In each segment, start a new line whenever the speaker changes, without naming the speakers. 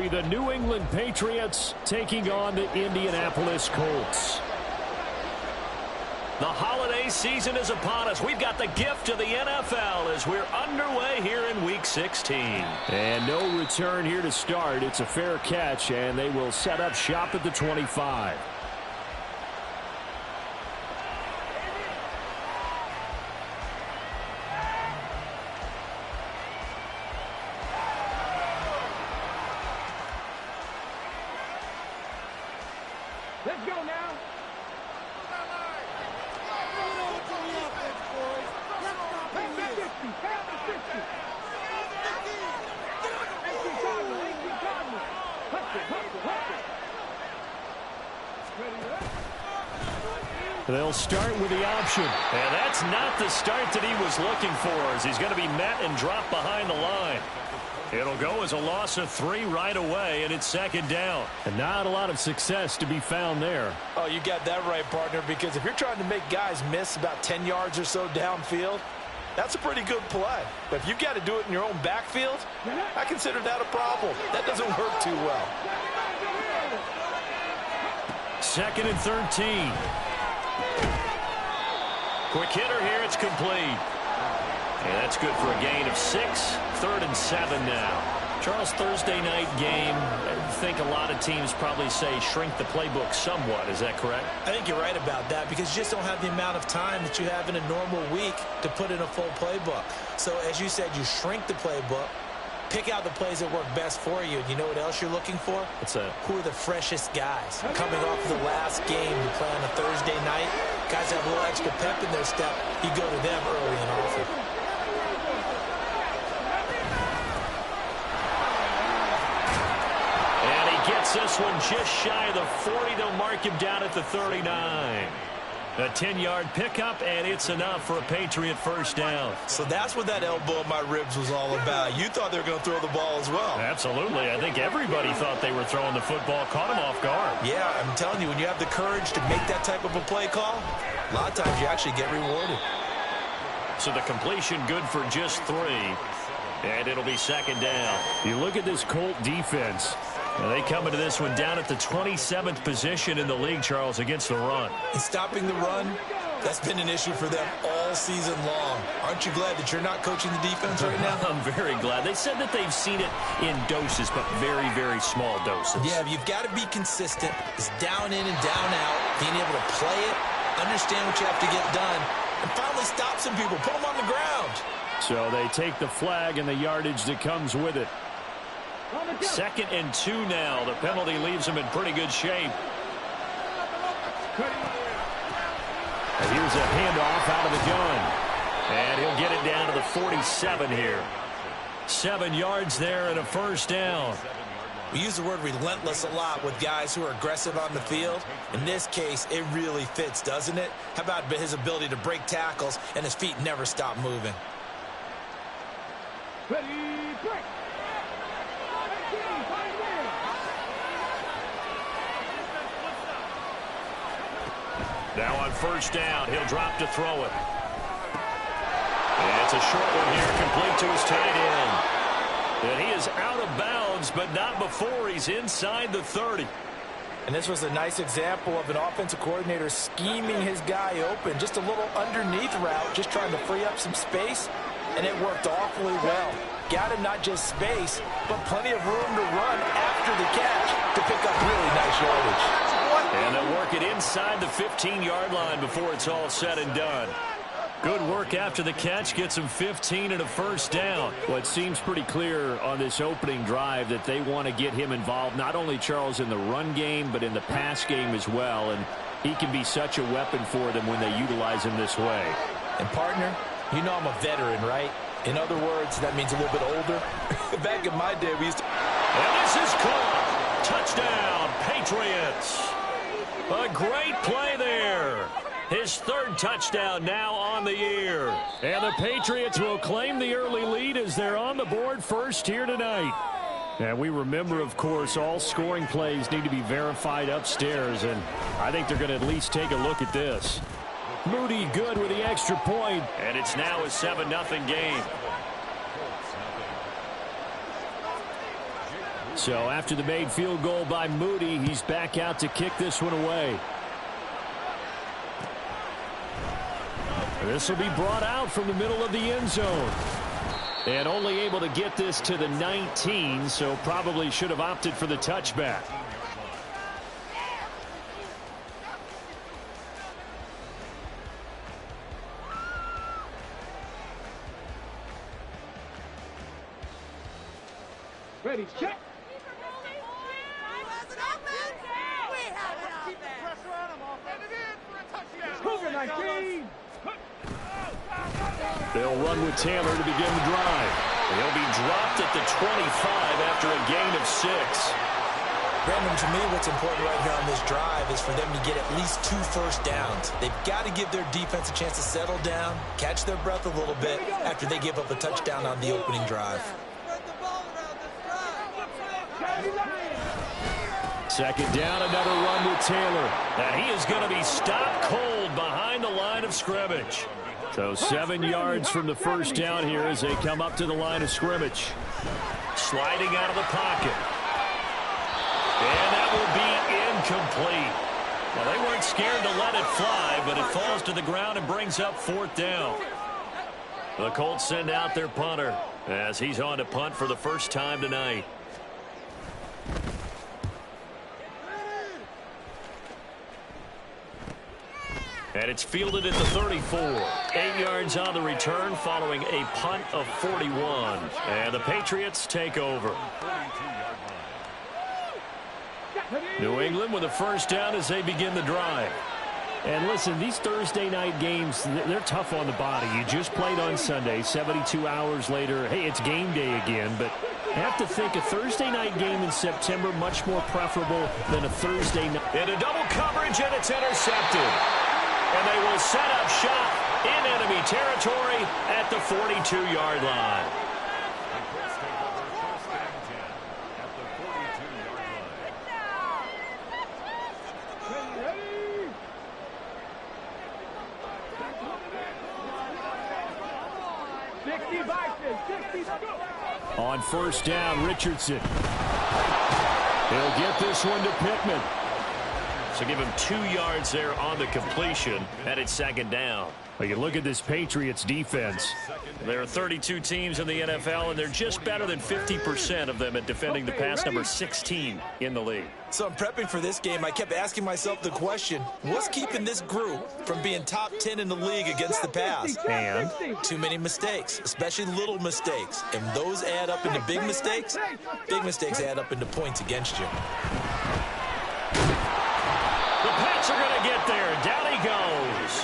be the New England Patriots taking on the Indianapolis Colts. The holiday season is upon us. We've got the gift of the NFL as we're underway here in Week 16. And no return here to start. It's a fair catch, and they will set up shop at the 25.
Let's go now.
They'll start with the option.
And that's not the start that he was looking for, as he's going to be met and dropped behind the line. It'll go as a loss of 3 right away, and it's second down.
And not a lot of success to be found there.
Oh, you got that right, partner, because if you're trying to make guys miss about 10 yards or so downfield, that's a pretty good play. But if you've got to do it in your own backfield, I consider that a problem. That doesn't work too well.
Second and 13.
Quick hitter here, it's complete. And that's good for a gain of 6. 3rd and 7 now.
Charles, Thursday night game, I think a lot of teams probably say shrink the playbook somewhat. Is that correct?
I think you're right about that because you just don't have the amount of time that you have in a normal week to put in a full playbook. So as you said, you shrink the playbook, pick out the plays that work best for you. And you know what else you're looking for? Who are the freshest guys? Coming off of the last game to play on a Thursday night, guys have a little extra pep in their step. You go to them early and often.
Gets this one just shy of the 40. They'll mark him down at the 39. A 10-yard pickup, and it's enough for a Patriot first down.
So that's what that elbow in my ribs was all about. You thought they were going to throw the ball as well.
Absolutely. I think everybody thought they were throwing the football. Caught him off guard.
Yeah, I'm telling you, when you have the courage to make that type of a play call, a lot of times you actually get rewarded.
So the completion good for just 3. And it'll be second down.
You look at this Colt defense.
Now they come into this one down at the 27th position in the league, Charles, against the run.
And stopping the run, that's been an issue for them all season long. Aren't you glad that you're not coaching the defense right now?
I'm very glad. They said that they've seen it in doses, but very, very small doses.
Yeah, you've got to be consistent. It's down in and down out, being able to play it, understand what you have to get done, and finally stop some people, put them on the ground.
So they take the flag and the yardage that comes with it.
2nd and 2 now. The penalty leaves him in pretty good shape.
And here's a handoff out of the gun.
And he'll get it down to the 47 here. 7 yards there and a first down.
We use the word relentless a lot with guys who are aggressive on the field. In this case, it really fits, doesn't it? How about his ability to break tackles and his feet never stop moving?
Ready, break.
Now on first down, he'll drop to throw it. And it's a short one here, complete to his tight end. And he is out of bounds, but not before he's inside the 30.
And this was a nice example of an offensive coordinator scheming his guy open. Just a little underneath route, just trying to free up some space, and it worked awfully well. Got him not just space, but plenty of room to run after the catch to pick up really nice yardage.
And they'll work it inside the 15-yard line before it's all said and done. Good work after the catch. Gets him 15 and a first down.
Well, it seems pretty clear on this opening drive that they want to get him involved, not only, Charles, in the run game, but in the pass game as well. And he can be such a weapon for them when they utilize him this way.
And, partner, you know I'm a veteran, right? In other words, that means a little bit older. Back in my day, we used to...
And this is caught. Touchdown, Patriots. A great play there. His 3rd touchdown now on the year.
And the Patriots will claim the early lead as they're on the board first here tonight. And we remember, of course, all scoring plays need to be verified upstairs. And I think they're going to at least take a look at this. Moody good with the extra point.
And it's now a 7-0 game.
So after the made field goal by Moody, he's back out to kick this one away. This will be brought out from the middle of the end zone. And only able to get this to the 19, so probably should have opted for the touchback.
Ready, check.
They'll run with Taylor to begin the drive. He'll be dropped at the 25 after a gain of 6.
Brandon, to me, what's important right here on this drive is for them to get at least 2 first downs. They've got to give their defense a chance to settle down, catch their breath a little bit after they give up a touchdown on the opening drive.
Second down, another run with Taylor. And he is going to be stopped cold behind the line of scrimmage. So 7 yards from the first down here as they come up to the line of scrimmage. Sliding out of the pocket. And that will be incomplete. Well, they weren't scared to let it fly, but it falls to the ground and brings up 4th down. The Colts send out their punter as he's on to punt for the first time tonight. And it's fielded at the 34. 8 yards on the return following a punt of 41. And the Patriots take over. New England with a first down as they begin the drive. And listen, these Thursday night games, they're tough on the body. You just played on Sunday, 72 hours later. Hey, it's game day again, but I have to think a Thursday night game in September much more preferable than a Thursday night. In a double coverage, and it's intercepted. And they will set up shop in enemy territory at the 42-yard line. On first down, Richardson. He'll get this one to Pittman. So give him 2 yards there on the completion, and it's second down. Well, you look at this Patriots defense. There are 32 teams in the NFL, and they're just better than 50% of them at defending the pass, number 16 in the league.
So I'm prepping for this game. I kept asking myself the question, what's keeping this group from being top 10 in the league against the pass?
And
too many mistakes, especially little mistakes. And those add up into big mistakes. Big mistakes add up into points against you.
The Pats are going to get there. Down he goes.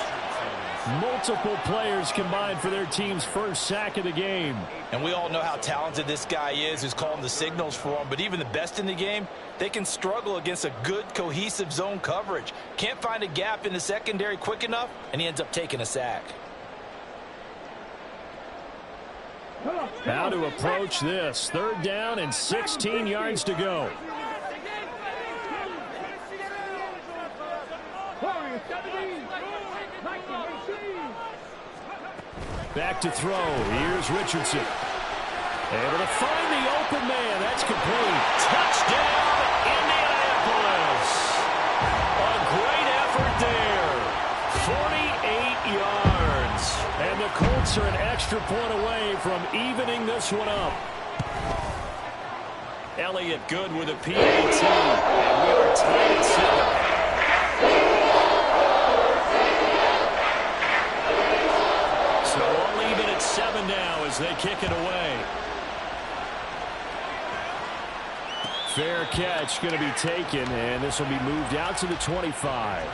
Multiple players combined for their team's first sack of the game.
And we all know how talented this guy is who's calling the signals for him. But even the best in the game, they can struggle against a good, cohesive zone coverage. Can't find a gap in the secondary quick enough, and he ends up taking a sack.
How to approach this. Third down and 16 yards to go. Back to throw. Here's Richardson. Able to find the open man. That's complete. Touchdown, Indianapolis. A great effort there. 48 yards. And the Colts are an extra point away from evening this one up. Elliott good with a PAT. And we are tied at 7. So all even at 7 now as they kick it away. Fair catch going to be taken, and this will be moved out to the 25.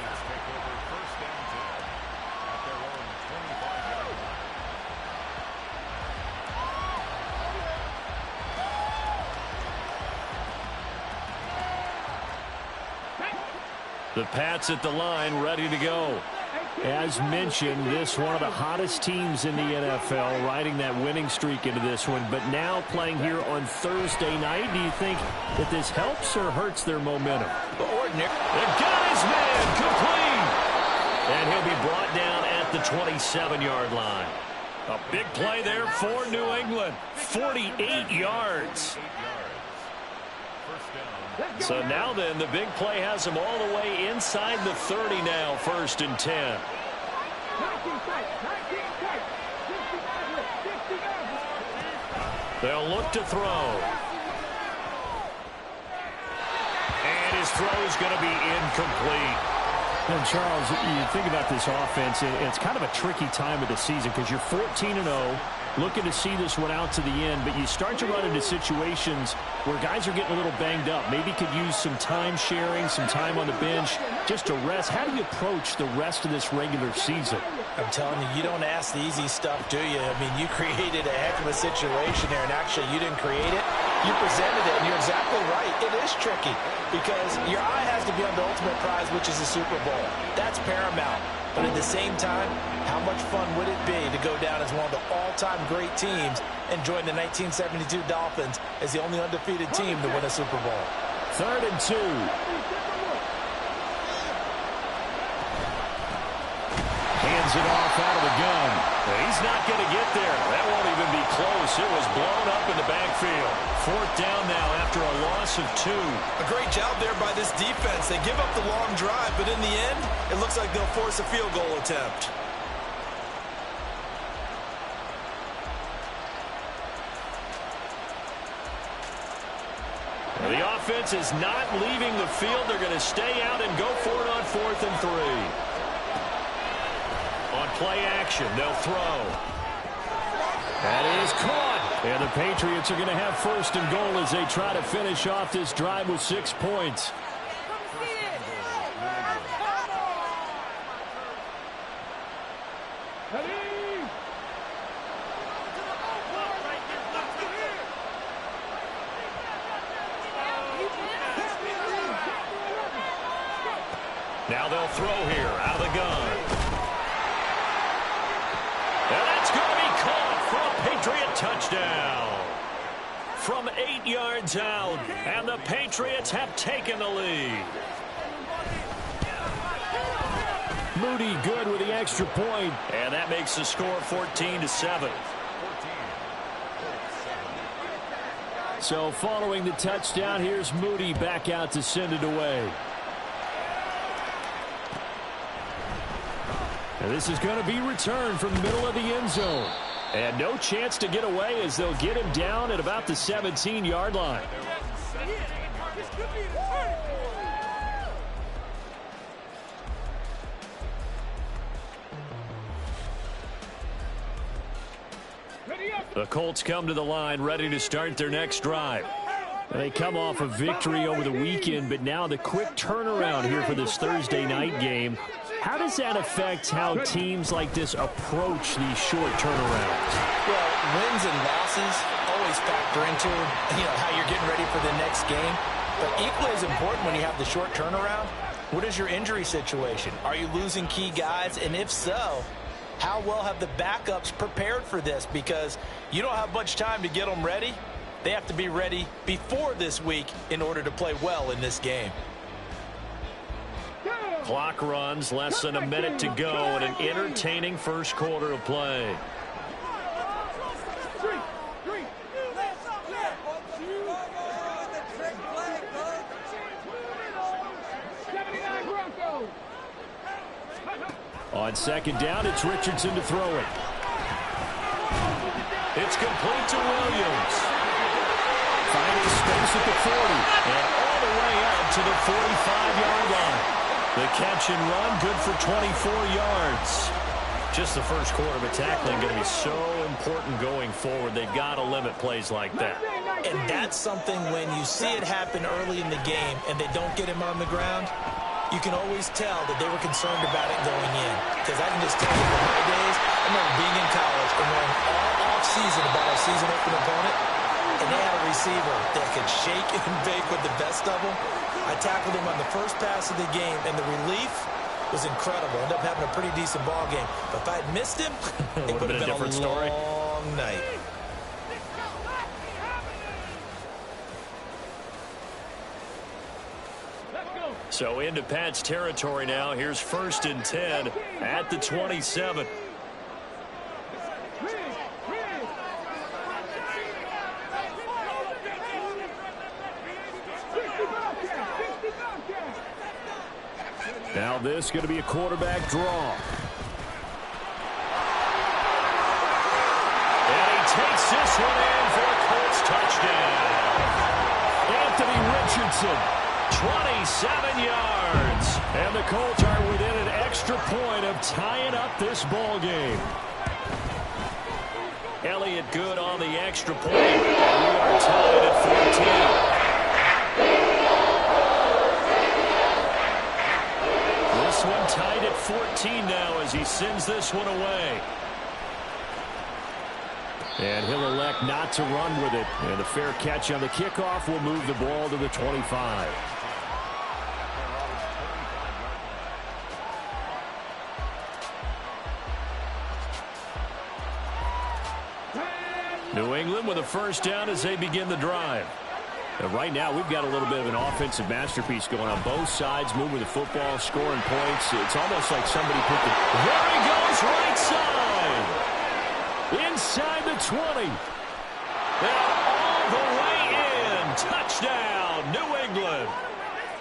The Pats at the line, ready to go. As mentioned, this one of the hottest teams in the NFL, riding that winning streak into this one, but now playing here on Thursday night. Do you think that this helps or hurts their momentum?
Ordinary.
They've got his man complete. And he'll be brought down at the 27-yard line. A big play there for New England. 48 yards. So now then, the big play has them all the way inside the 30 now, 1st and 10. They'll look to throw. And his throw is going to be incomplete.
And Charles, you think about this offense, it's kind of a tricky time of the season because you're 14-0, looking to see this one out to the end, but you start to run into situations where guys are getting a little banged up. Maybe could use some time sharing, some time on the bench just to rest. How do you approach the rest of this regular season?
I'm telling you, you don't ask the easy stuff, do you? I mean, you created a heck of a situation there, and actually you didn't create it. You presented it, and you're exactly right. It is tricky because your eye has to be on the ultimate prize, which is the Super Bowl. That's paramount. But at the same time, how much fun would it be to go down as one of the all-time great teams and join the 1972 Dolphins as the only undefeated team to win a Super Bowl?
3rd and 2. Hands it off out of the gun.
He's not going to get there. That won't even be close. It was blown up in the backfield. 4th down now after a loss of 2.
A great job there by this defense. They give up the long drive, but in the end, it looks like they'll force a field goal attempt.
The offense is not leaving the field. They're going to stay out and go for it on 4th and 3. On play action, they'll throw.
That is caught. And the Patriots are going to have 1st and goal as they try to finish off this drive with 6 points.
Now they'll throw here out of the gun. And that's going to be caught for a Patriot touchdown. From 8 yards out, and the Patriots have taken the lead.
Moody good with the extra point.
And that makes the score 14-7.
So following the touchdown, here's Moody back out to send it away. And this is going to be returned from the middle of the end zone. And no chance to get away as they'll get him down at about the 17-yard line.
The Colts come to the line ready to start their next drive.
They come off a victory over the weekend, but now the quick turnaround here for this Thursday night game. How does that affect how teams like this approach these short turnarounds?
Well, wins and losses always factor into how you're getting ready for the next game. But equally as important when you have the short turnaround, what is your injury situation? Are you losing key guys? And if so, how well have the backups prepared for this? Because you don't have much time to get them ready. They have to be ready before this week in order to play well in this game.
Clock runs, less than a minute to go in an entertaining first quarter of play.
On 2nd down, it's Richardson to throw it.
It's complete to Williams.
Finding space at the 40.
And all the way up to the 45-yard line. The catch and run, good for 24 yards. Just the first quarter, but tackling going to be so important going forward. They've got to limit plays like that.
And that's something when you see it happen early in the game and they don't get him on the ground, you can always tell that they were concerned about it going in. Because I can just tell you from my days, I remember being in college and knowing all off-season about our season-open opponent, and they had a receiver that could shake and bake with the best of them. I tackled him on the first pass of the game, and the relief was incredible. Ended up having a pretty decent ball game. But if I had missed him, it would have been a different story. Long night.
So into Pat's territory now. Here's 1st and 10 at the 27.
Now this going to be a quarterback draw.
And he takes this one in for a Colts touchdown.
Anthony Richardson,
27 yards.
and the Colts are within an extra point of tying up this ball game.
Elliott good on the extra point. And we are tied at 14. This one tied at 14 now as he sends this one away.
And he'll elect not to run with it. And a fair catch on the kickoff will move the ball to the 25. New England with a first down as they begin the drive. And right now, we've got a little bit of an offensive masterpiece going on both sides, moving the football, scoring points. It's almost like somebody put the...
There he goes, right side.
Inside the 20.
And all the way in. Touchdown, New England.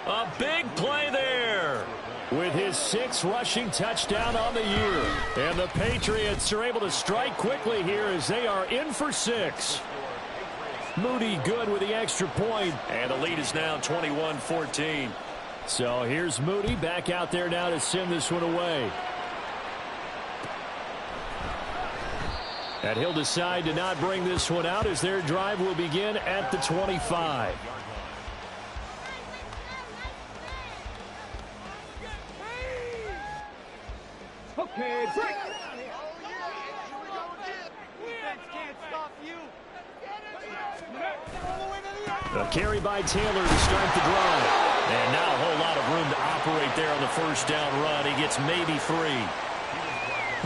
A big play there.
With his 6th rushing touchdown on the year. And the Patriots are able to strike quickly here as they are in for 6. Moody good with the extra point.
And the lead is now 21-14.
So here's Moody back out there now to send this one away. And he'll decide to not bring this one out as their drive will begin at the 25.
Okay, break.
A carry by Taylor to start the drive.
And not a whole lot of room to operate there on the first down run. He gets maybe 3.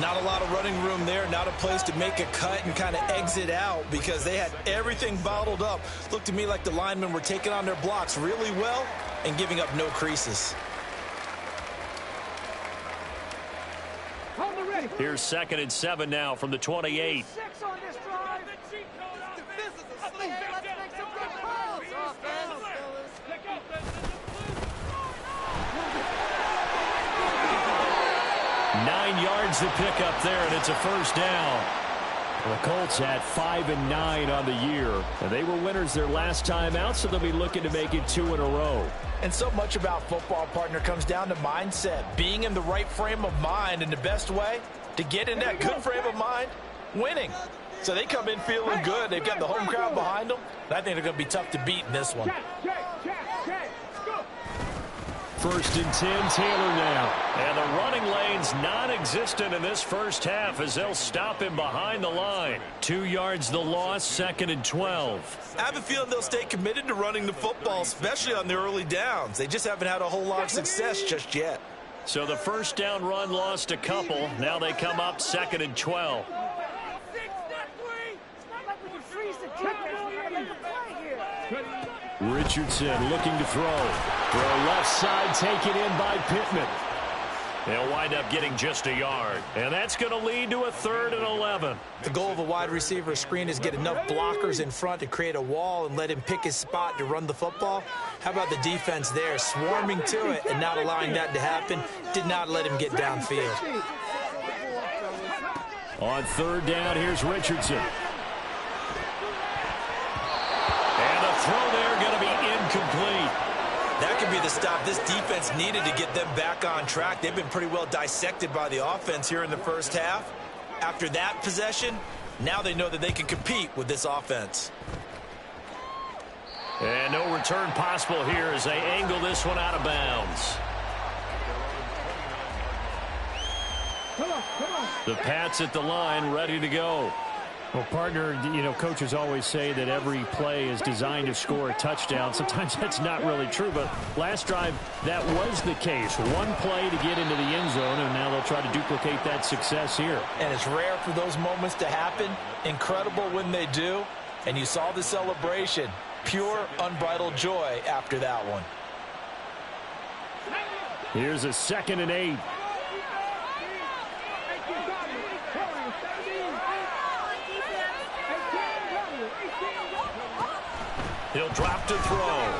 Not a lot of running room there, not a place to make a cut and kind of exit out because they had everything bottled up. Looked to me like the linemen were taking on their blocks really well and giving up no creases.
Hold the ready.
Here's 2nd and 7 now from the 28.
6 on this drive. This is a slip. Let's make some good calls, offense.
9 yards to pick up there, and it's a first down.
The Colts had 5 and 9 on the year. And they were winners their last time out, so they'll be looking to make it 2 in a row.
And so much about football, partner, comes down to mindset. Being in the right frame of mind, and the best way to get in that good frame of mind, winning. So they come in feeling good. They've got the home crowd behind them. And I think they're going to be tough to beat in this one.
First and 10, Taylor now.
And the running lane's non-existent in this first half as they'll stop him behind the line. 2 yards the loss, 2nd and 12.
I have a feeling they'll stay committed to running the football, especially on the early downs. They just haven't had a whole lot of success just yet.
So the first down run lost a couple. Now they come up 2nd and 12.
Richardson looking to throw. Throw left side, taken in by Pittman.
They'll wind up getting just a yard. And that's going to lead to a 3rd and 11.
The goal of a wide receiver screen is get enough blockers in front to create a wall and let him pick his spot to run the football. How about the defense there, swarming to it and not allowing that to happen? Did not let him get downfield.
On 3rd down, here's Richardson.
And a throw there going to be incomplete.
That could be the stop this defense needed to get them back on track. They've been pretty well dissected by the offense here in the first half. After that possession, now they know that they can compete with this offense.
And no return possible here as they angle this one out of bounds. The Pats at the line, ready to go.
Well, partner, you know, coaches always say that every play is designed to score a touchdown. Sometimes that's not really true, but last drive, that was the case. One play to get into the end zone, and now they'll try to duplicate that success here.
And it's rare for those moments to happen. Incredible when they do. And you saw the celebration. Pure, unbridled joy after that one.
Here's a 2nd and 8.
He'll drop to throw.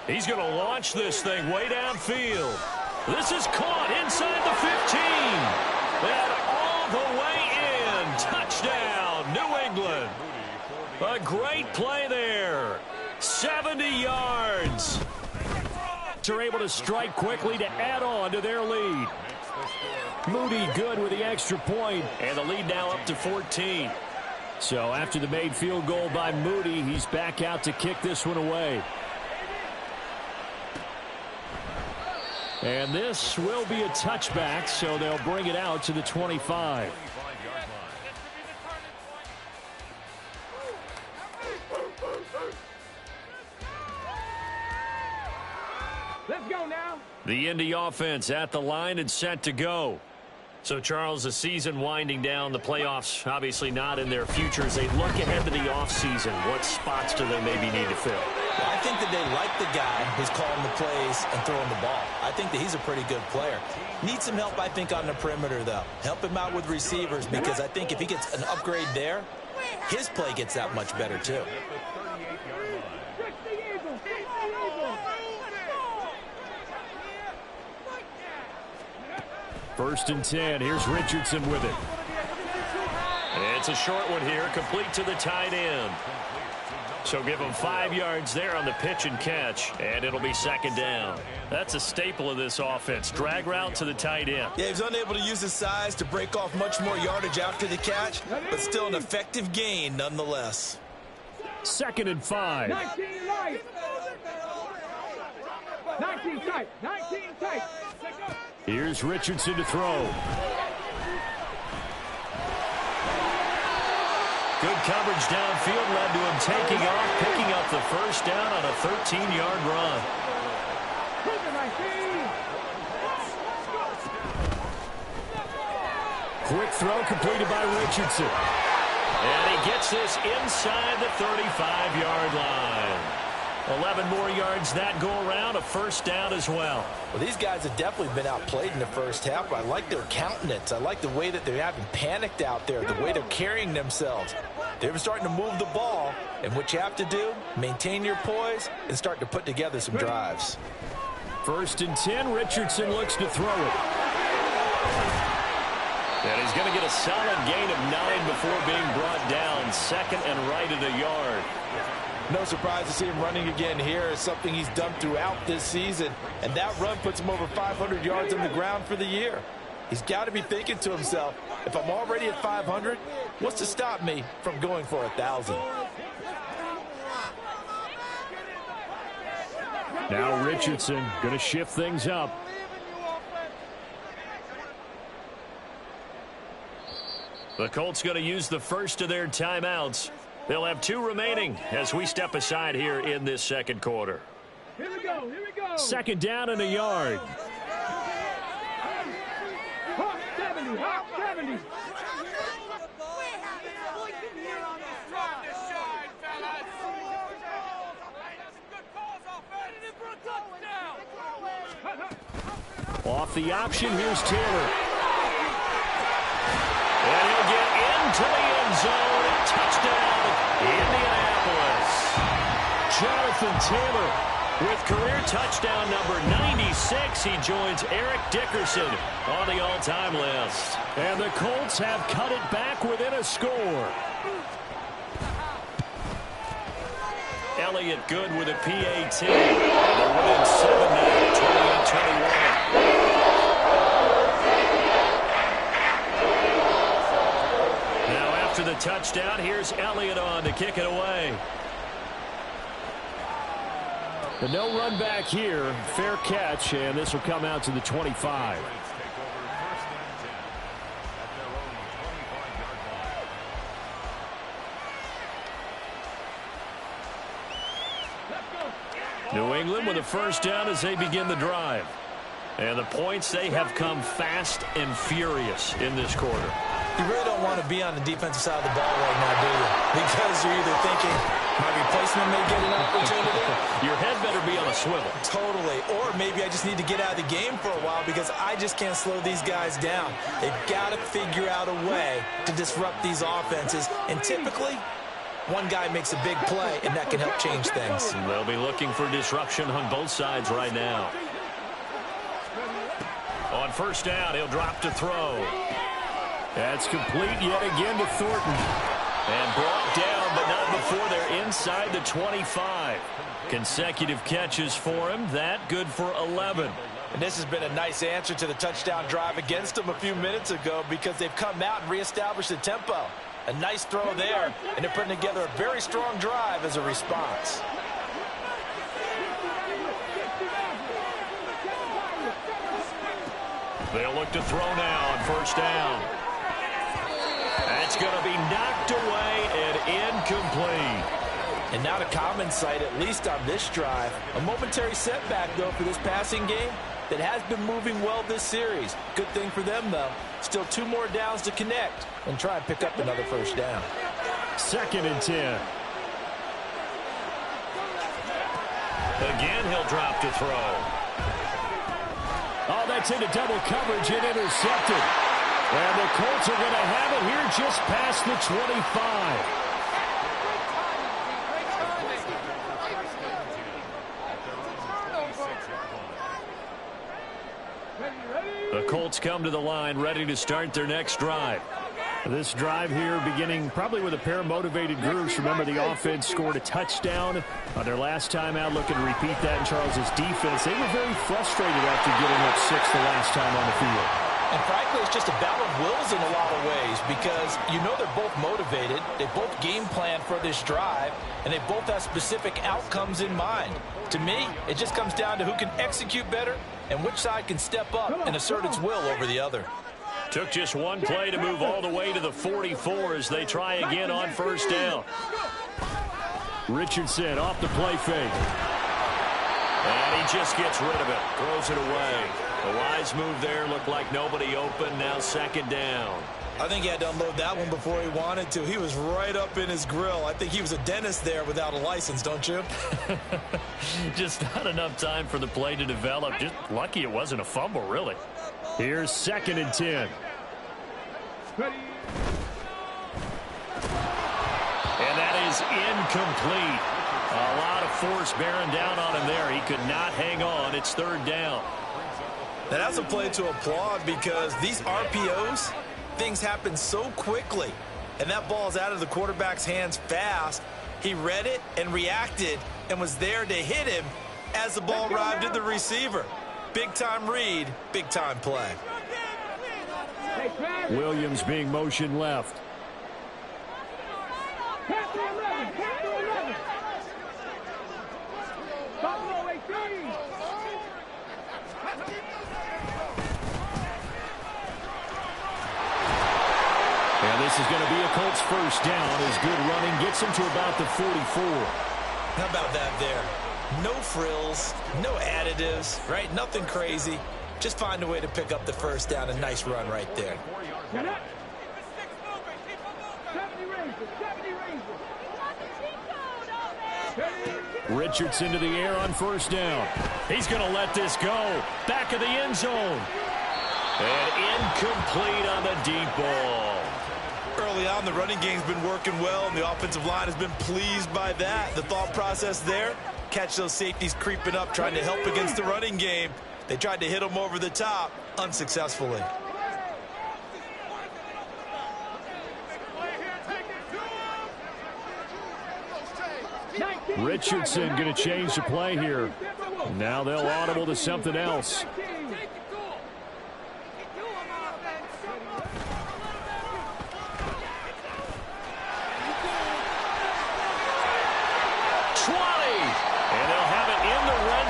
He's going to launch this thing way downfield. This is caught inside the 15. And all the way in. Touchdown, New England. A great play there. 70 yards. They're able to strike quickly to add on to their lead. Moody good with the extra point, and the lead now up to 14. So after the made field goal by Moody, he's back out to kick this one away. And this will be a touchback, so they'll bring it out to the 25.
Let's go now.
The Indy offense at the line and set to go. So, Charles, the season winding down, the playoffs obviously not in their future. As they look ahead to the offseason, what spots do they maybe need to fill?
Well, I think that they like the guy who's calling the plays and throwing the ball. I think that he's a pretty good player. Needs some help, I think, on the perimeter, though. Help him out with receivers, because I think if he gets an upgrade there, his play gets that much better, too.
First and 10. Here's Richardson with it. It's a short one here, complete to the tight end. So give him 5 yards there on the pitch and catch, and it'll be second down. That's a staple of this offense. Drag route to the tight end.
Yeah, he was unable to use his size to break off much more yardage after the catch, but still an effective gain nonetheless.
Second and 5.
19 right. 19 tight. 19 tight.
Here's Richardson to throw. Good coverage downfield led to him taking off, picking up the first down on a 13-yard run. Quick throw completed by Richardson. And he gets this inside the 35-yard line. 11 more yards that go around, a first down as well.
Well, these guys have definitely been outplayed in the first half, but I like their countenance. I like the way that they're having panicked out there, the way they're carrying themselves. They're starting to move the ball, and what you have to do, maintain your poise and start to put together some drives.
First and 10, Richardson looks to throw it. And he's going to get a solid gain of 9 before being brought down. Second and right at a yard.
No surprise to see him running again here. It's something he's done throughout this season. And that run puts him over 500 yards on the ground for the year. He's got to be thinking to himself, if I'm already at 500, what's to stop me from going for 1,000?
Now Richardson going to shift things up. The Colts going to use the first of their timeouts. They'll have 2 remaining as we step aside here in this second quarter.
Here we go. Here we go.
Second down and a yard.
Hawk 70. Hawk 70.
Off the option, here's Taylor. And he'll get into the end zone. Touchdown, Indianapolis. Jonathan Taylor with career touchdown number 96. He joins Eric Dickerson on the all-time list. And the Colts have cut it back within a score. Elliott good with a PAT. And they're winning 7-9, 28-21. After the touchdown, here's Elliott on to kick it away. The no run back here, fair catch, and this will come out to the 25. New England with a first down as they begin the drive. And the points, they have come fast and furious in this quarter.
You really don't want to be on the defensive side of the ball right now, do you? Because you're either thinking, my replacement may get an opportunity.
Your head better be on a swivel.
Totally. Or maybe I just need to get out of the game for a while because I just can't slow these guys down. They've got to figure out a way to disrupt these offenses. And typically, One guy makes a big play, and that can help change things.
They'll be looking for disruption on both sides right now. On first down, he'll drop to throw.
That's complete yet again to Thornton.
And brought down, but not before they're inside the 25. Consecutive catches for him. That good for 11.
And this has been a nice answer to the touchdown drive against them a few minutes ago because they've come out and reestablished the tempo. A nice throw there, and they're putting together a very strong drive as a response.
They'll look to throw now on first down. That's going to be knocked away and incomplete.
And not a common sight, at least on this drive. A momentary setback, though, for this passing game that has been moving well this series. Good thing for them, though. Still 2 more downs to connect and try and pick up another first down.
2nd and 10.
Again, he'll drop to throw.
Oh, that's into double coverage and intercepted. And the Colts are going to have it here just past the 25.
The Colts come to the line ready to start their next drive.
This drive here beginning probably with a pair of motivated groups. Remember, the offense scored a touchdown on their last time out, looking to repeat that in Charles's defense. They were very frustrated after getting up 6 the last time on the field.
And frankly, it's just a battle of wills in a lot of ways because you know they're both motivated, they both game plan for this drive, and they both have specific outcomes in mind. To me, it just comes down to who can execute better and which side can step up and assert its will over the other.
Took just one play to move all the way to the 44 as they try again on first down.
Richardson off the play fake.
And he just gets rid of it, throws it away. A wise move there, looked like nobody open, now 2nd down.
I think he had to unload that one before he wanted to. He was right up in his grill. I think he was a dentist there without a license, don't you?
Just not enough time for the play to develop. Just lucky it wasn't a fumble, really.
Here's 2nd and 10.
And that is incomplete. A lot of force bearing down on him there. He could not hang on. It's 3rd down.
Now, that's a play to applaud because these RPOs, things happen so quickly. And that ball's out of the quarterback's hands fast. He read it and reacted and was there to hit him as the ball arrived at the receiver. Big-time read, big-time play.
Williams being motion left. And this is going to be a Colts first down as good running gets him to about the 44.
How about that there? No frills, no additives, right? Nothing crazy. Just find a way to pick up the first down. A nice run right there.
Richardson to the air on first down. He's going to let this go. Back of the end zone.
And incomplete on the deep ball.
Early on, the running game's been working well, and the offensive line has been pleased by that. The thought process there, catch those safeties creeping up, trying to help against the running game. They tried to hit them over the top, unsuccessfully.
Richardson going to change the play here. Now they'll audible to something else.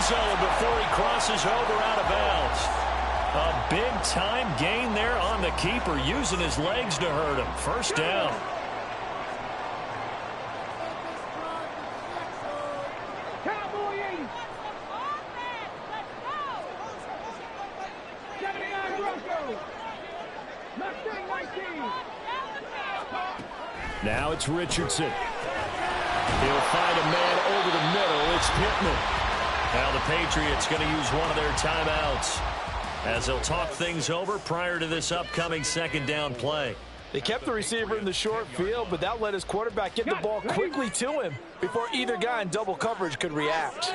Before he crosses over out of bounds. A big-time gain there on the keeper, using his legs to hurt him. First down.
Now it's Richardson. He'll find a man over the middle. It's Pittman.
Now the Patriots going to use one of their timeouts as they'll talk things over prior to this upcoming 2nd down play.
They kept the receiver in the short field, but that let his quarterback get the ball quickly to him before either guy in double coverage could react.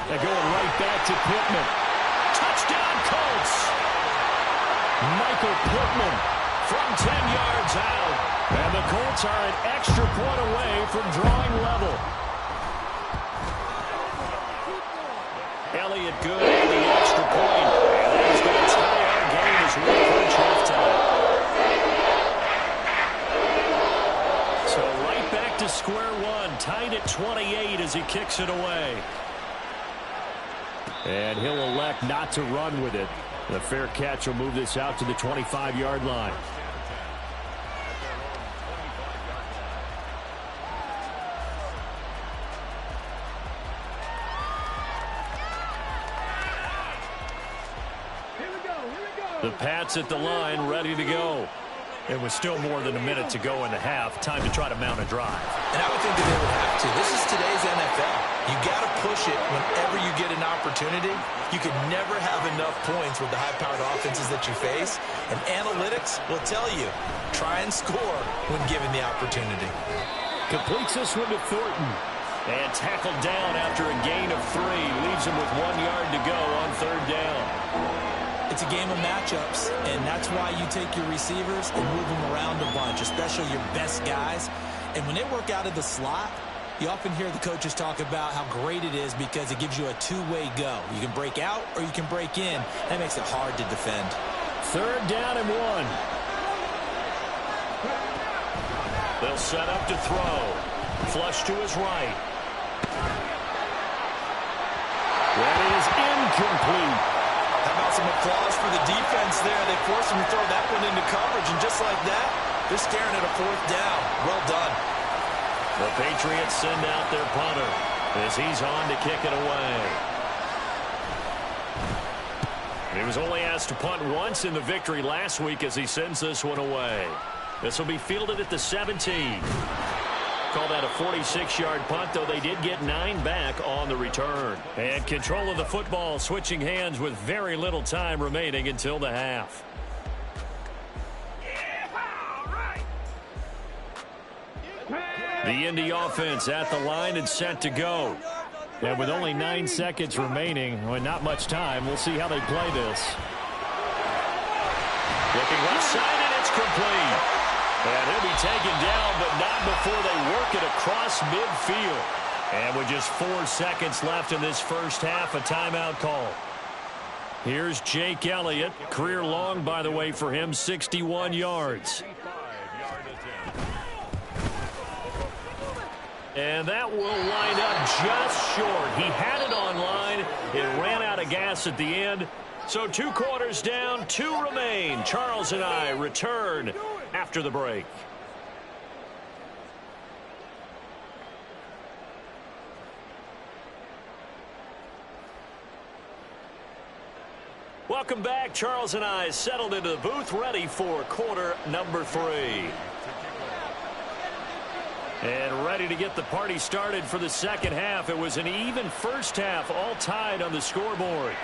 They're going right back to Pittman.
Touchdown, Colts!
Michael Pittman
From 10 yards out.
And the Colts are an extra point away from drawing level.
Elliott good at the extra point. And that is going to tie our game as we approach halftime. So right back to square one. Tied at 28 as he kicks it away.
And he'll elect not to run with it. The fair catch will move this out to the 25-yard line. The Pats at the line, ready to go.
It was still more than a minute to go in the half. Time to try to mount a drive.
And I would think that they would have to. This is today's NFL. You got to push it whenever you get an opportunity. You can never have enough points with the high-powered offenses that you face. And analytics will tell you, try and score when given the opportunity.
Completes this one to Thornton.
And tackled down after a gain of 3. Leaves him with 1 yard to go on third down.
It's a game of matchups, and that's why you take your receivers and move them around a bunch, especially your best guys. And when they work out of the slot, you often hear the coaches talk about how great it is because it gives you a two-way go. You can break out or you can break in. That makes it hard to defend.
Third down and 1.
They'll set up to throw. Flush to his right.
That is incomplete.
How about some applause for the defense there? They forced him to throw that one into coverage, and just like that, they're staring at a fourth down. Well done.
The Patriots send out their punter as he's on to kick it away. He was only asked to punt once in the victory last week as he sends this one away. This will be fielded at the 17. Call that a 46-yard punt, though they did get 9 back on the return. And control of the football switching hands with very little time remaining until the half. The Indy offense at the line and set to go.
And with only 9 seconds remaining, well, not much time, we'll see how they play this.
Looking left side, and it's complete. And he'll be taken down, but not before they work it across midfield. And with just 4 seconds left in this first half, a timeout call. Here's Jake Elliott. Career long, by the way, for him, 61 yards. And that will line up just short. He had it on line. It ran out of gas at the end. So 2 quarters down, 2 remain. Charles and I return after the break. Welcome back. Charles and I settled into the booth, ready for quarter number 3. And ready to get the party started for the second half. It was an even first half, all tied on the scoreboard.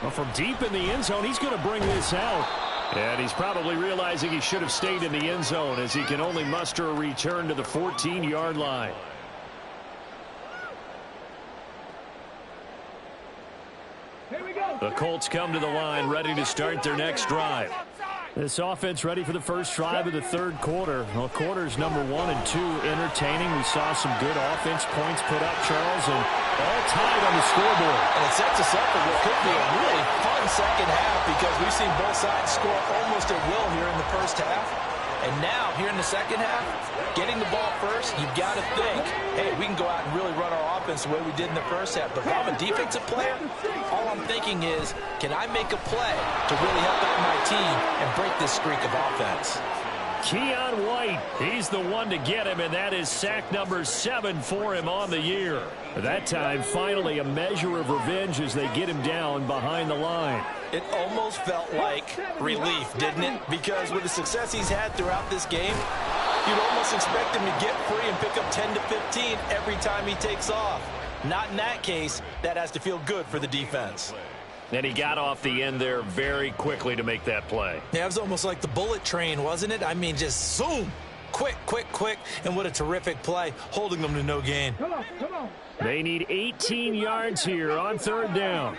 Well, from deep in the end zone, he's going to bring this out. And he's probably realizing he should have stayed in the end zone as he can only muster a return to the 14-yard line. The Colts come to the line, ready to start their next drive. This offense ready for the first drive of the third quarter. Well, quarters number 1 and 2 entertaining. We saw some good offense points put up, Charles, and all tied on the scoreboard.
And it sets us up for what could be a really fun second half because we've seen both sides score almost at will here in the first half. And now, here in the second half, getting the ball first, you've got to think, hey, we can go out and really run our offense the way we did in the first half. But if I'm a defensive player, all I'm thinking is, can I make a play to really help out my team and break this streak of offense?
Keon White, he's the one to get him, and that is sack number 7 for him on the year. That time, finally, a measure of revenge as they get him down behind the line.
It almost felt like relief, didn't it? Because with the success he's had throughout this game, you'd almost expect him to get free and pick up 10 to 15 every time he takes off. Not in that case. That has to feel good for the defense.
And he got off the end there very quickly to make that play.
Yeah, it was almost like the bullet train, wasn't it? I mean, just zoom. Quick, quick, quick. And what a terrific play, holding them to no gain.
Come on.
They need 18 yards here on 3rd down.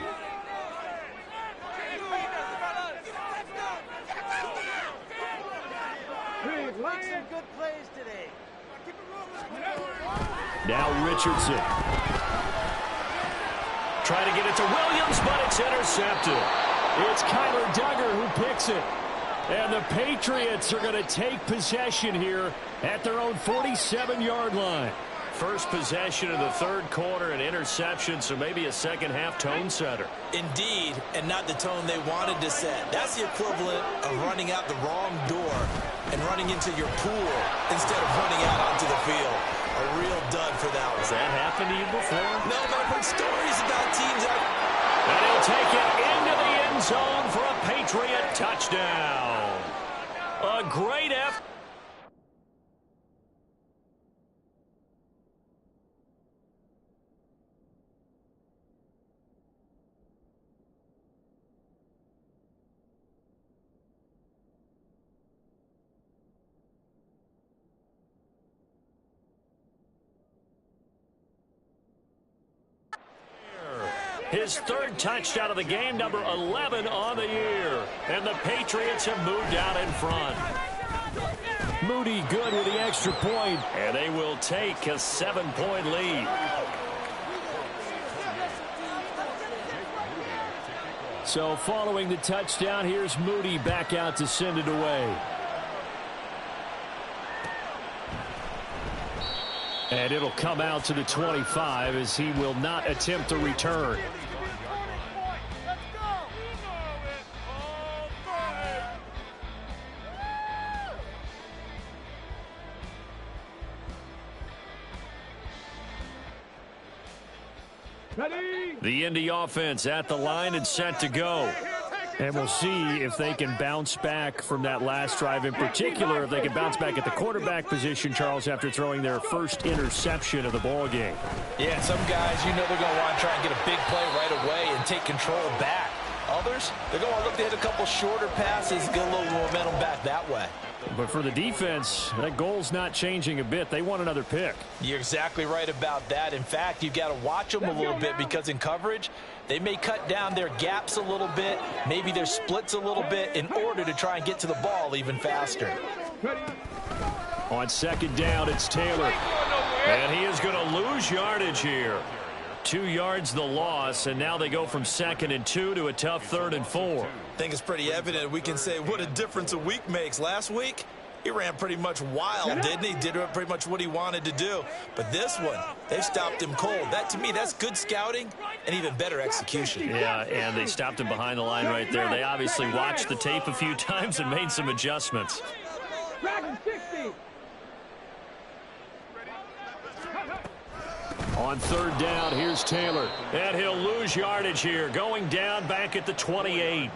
Make some good plays today.
Now Richardson. Trying to get it to Williams, but it's intercepted. It's Kyler Duggar who picks it. And the Patriots are going to take possession here at their own 47-yard line. First possession of the 3rd quarter, an interception, so maybe a second-half tone setter.
Indeed, and not the tone they wanted to set. That's the equivalent of running out the wrong door and running into your pool instead of running out onto the field. A real dud for that one.
Has that happened to you before?
No, but I've heard stories about teams out.
And he'll take it into the end zone for a Patriot touchdown. A great effort. His 3rd touchdown of the game, number 11 on the year. And the Patriots have moved out in front. Moody good with the extra point, and they will take a 7-point lead. So following the touchdown, here's Moody back out to send it away. And it'll come out to the 25 as he will not attempt a return. The Indy offense at the line and set to go. And we'll see if they can bounce back from that last drive, in particular if they can bounce back at the quarterback position, Charles, after throwing their first interception of the ball game.
Yeah, some guys, you know they're going to want to try and get a big play right away and take control back. Others, they're going to look to hit a couple shorter passes, get a little momentum back that way.
But for the defense, that goal's not changing a bit. They want another pick.
You're exactly right about that. In fact, you've got to watch them a little bit because in coverage, they may cut down their gaps a little bit, maybe their splits a little bit in order to try and get to the ball even faster.
On 2nd down, it's Taylor. And he is going to lose yardage here. 2 yards the loss, and now they go from 2nd and 2 to a tough 3rd and 4.
I think it's pretty evident. We can say what a difference a week makes. Last week, he ran pretty much wild, didn't he? Did pretty much what he wanted to do. But this one, they've stopped him cold. That, to me, that's good scouting and even better execution.
Yeah, and they stopped him behind the line right there. They obviously watched the tape a few times and made some adjustments. On 3rd down, here's Taylor. And he'll lose yardage here, going down back at the 28.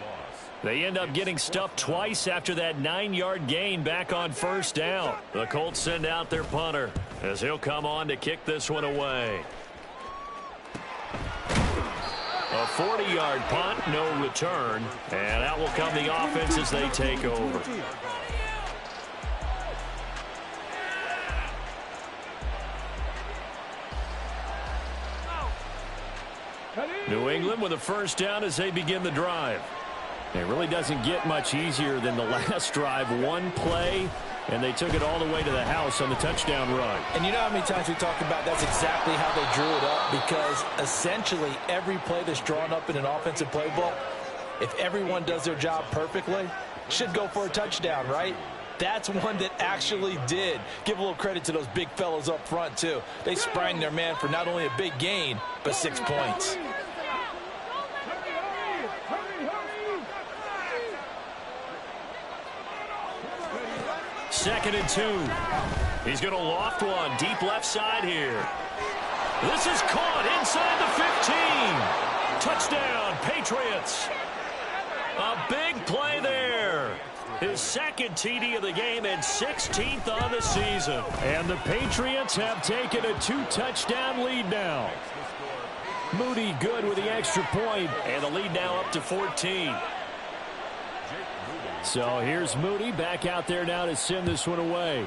They end up getting stuffed twice after that 9-yard gain back on 1st down. The Colts send out their punter as he'll come on to kick this one away. A 40-yard punt, no return. And out will come the offense as they take over. New England with a 1st down as they begin the drive. It really doesn't get much easier than the last drive. One play, and they took it all the way to the house on the touchdown run.
And you know how many times we talk about that's exactly how they drew it up, because essentially every play that's drawn up in an offensive playbook, if everyone does their job perfectly, should go for a touchdown, right? That's one that actually did. Give a little credit to those big fellows up front, too. They sprang their man for not only a big gain, but 6 points.
2nd and 2. He's going to loft one deep left side here. This is caught inside the 15. Touchdown, Patriots. A big play there. His 2nd TD of the game and 16th on the season.
And the Patriots have taken a 2-touchdown lead now. Moody good with the extra point.
And the lead now up to 14.
So here's Moody back out there now to send this one away.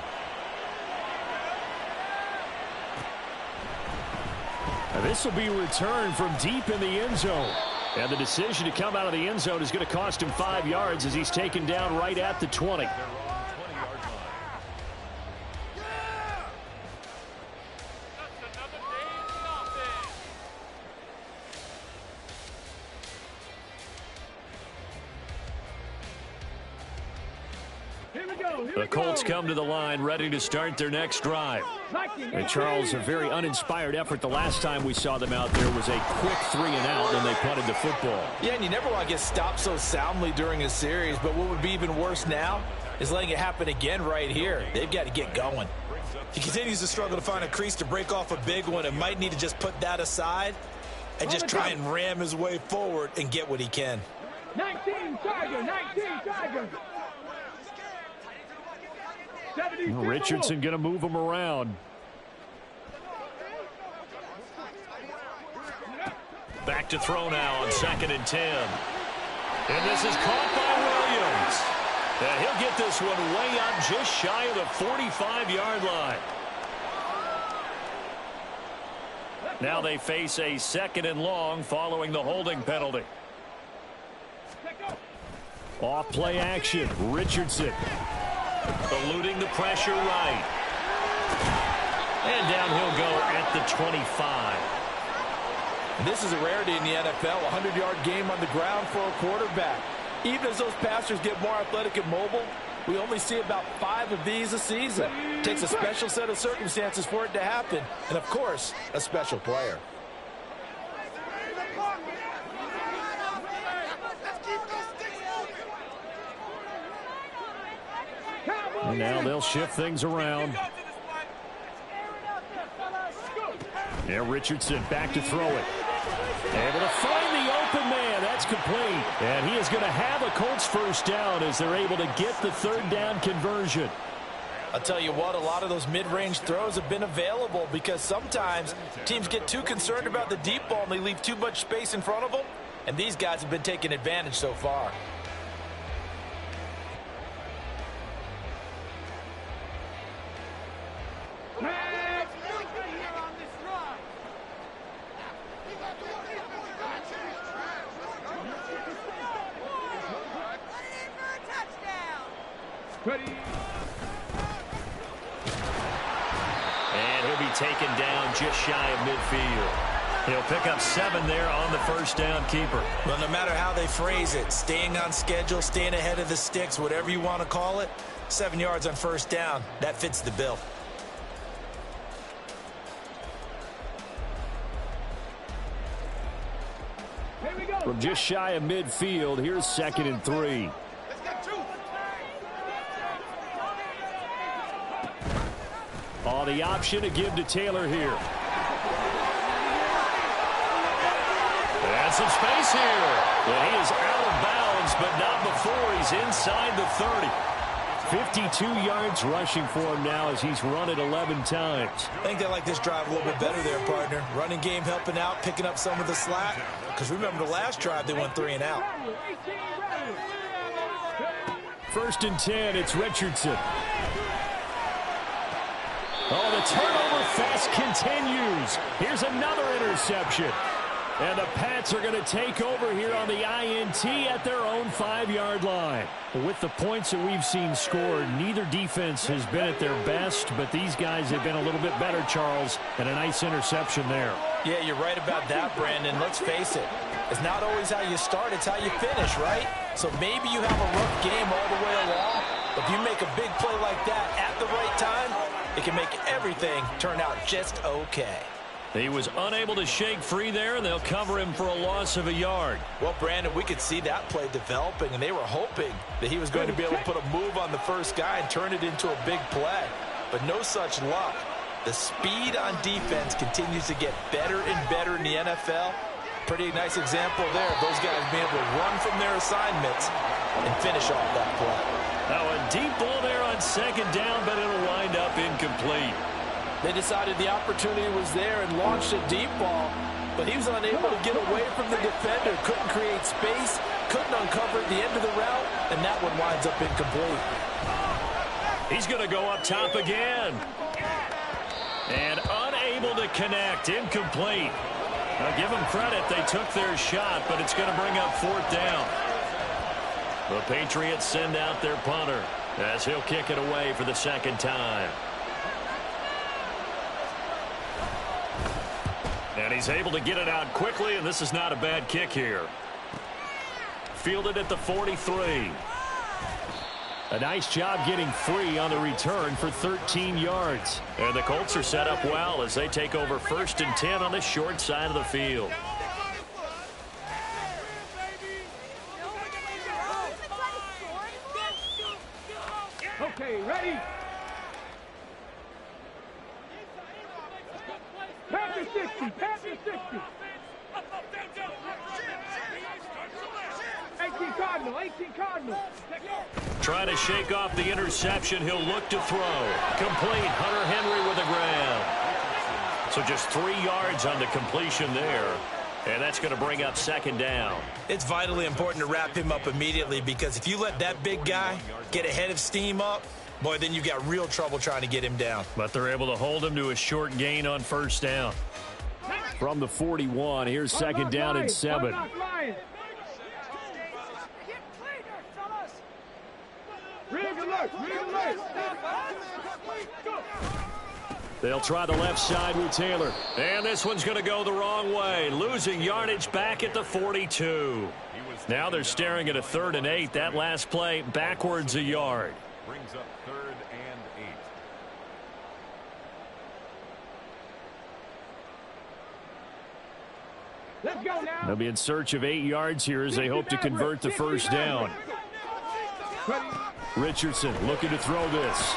Now this will be returned from deep in the end zone. And the decision to come out of the end zone is going to cost him 5 yards as he's taken down right at the 20.
The Colts come to the line ready to start their next drive.
And Charles, a very uninspired effort the last time we saw them out there was a quick 3-and-out, and they punted the football.
Yeah, and you never want to get stopped so soundly during a series, but what would be even worse now is letting it happen again right here. They've got to get going.
He continues to struggle to find a crease to break off a big one and might need to just put that aside and just try and ram his way forward and get what he can.
19 Tiger, 19 Tiger.
Richardson going to move him around.
Back to throw now on 2nd and 10. And this is caught by Williams. And he'll get this one way up just shy of the 45-yard line. Now they face a 2nd and long following the holding penalty.
Off play action. Richardson.
Eluding the pressure right. And down he'll go at the 25.
This is a rarity in the NFL, a 100-yard game on the ground for a quarterback. Even as those passers get more athletic and mobile, we only see about 5 of these a season. It takes a special set of circumstances for it to happen, and of course, a special player.
And now they'll shift things around. Yeah, Richardson back to throw it. Able to find the open man. That's complete. And he is going to have a Colts first down as they're able to get the 3rd down conversion.
I'll tell you what, a lot of those mid-range throws have been available because sometimes teams get too concerned about the deep ball and they leave too much space in front of them. And these guys have been taking advantage so far.
And he'll be taken down just shy of midfield. He'll pick up 7 there on the first down keeper.
Well, no matter how they phrase it, staying on schedule, staying ahead of the sticks, whatever you want to call it, 7 yards on first down, that fits the bill.
From just shy of midfield, here's 2nd and 3. Oh, the option to give to Taylor here.
And some space here. Well, he is out of bounds, but not before he's inside the 30.
52 yards rushing for him now as he's run it 11 times.
I think they like this drive a little bit better there, partner. Running game helping out, picking up some of the slack. Because remember the last drive, they went 3-and-out.
1st and 10, it's Richardson. Oh, the turnover fest continues. Here's another interception. And the Pats are going to take over here on the INT at their own 5-yard line. With the points that we've seen scored, neither defense has been at their best, but these guys have been a little bit better, Charles, and a nice interception there.
Yeah, you're right about that, Brandon. Let's face it. It's not always how you start, it's how you finish, right? So maybe you have a rough game all the way along, but if you make a big play like that at the right time, it can make everything turn out just okay.
He was unable to shake free there, and they'll cover him for a loss of a yard.
Well, Brandon, we could see that play developing, and they were hoping that he was going to be able to put a move on the first guy and turn it into a big play. But no such luck. The speed on defense continues to get better and better in the NFL. Pretty nice example there of those guys being able to run from their assignments and finish off that play.
Now a deep ball there on second down, but it'll wind up incomplete.
They decided the opportunity was there and launched a deep ball, but he was unable to get away from the defender, couldn't create space, couldn't uncover at the end of the route, and that one winds up incomplete.
He's going to go up top again. And unable to connect, incomplete. Now give them credit, they took their shot, but it's going to bring up fourth down. The Patriots send out their punter as he'll kick it away for the second time. And he's able to get it out quickly, and this is not a bad kick here. Fielded at the 43. A nice job getting free on the return for 13 yards. And the Colts are set up well as they take over 1st and 10 on the short side of the field.
Okay, ready? Pass the 60, pass the 60. 18 Cardinal, 18 Cardinal.
Trying to shake off the interception. He'll look to throw. Complete. Hunter Henry with a grab. So just 3 yards on the completion there. And that's going to bring up second down.
It's vitally important to wrap him up immediately, because if you let that big guy get ahead of steam up, boy, then you've got real trouble trying to get him down.
But they're able to hold him to a short gain on first down.
From the 41, here's second down and 7.
They'll try the left side with Taylor. And this one's going to go the wrong way. Losing yardage back at the 42. Now they're staring at a 3rd and 8. That last play backwards a yard.
Brings up 3rd and 8.
Let's go now.
They'll be in search of 8 yards here as they hope to convert the first down. Richardson looking to throw this.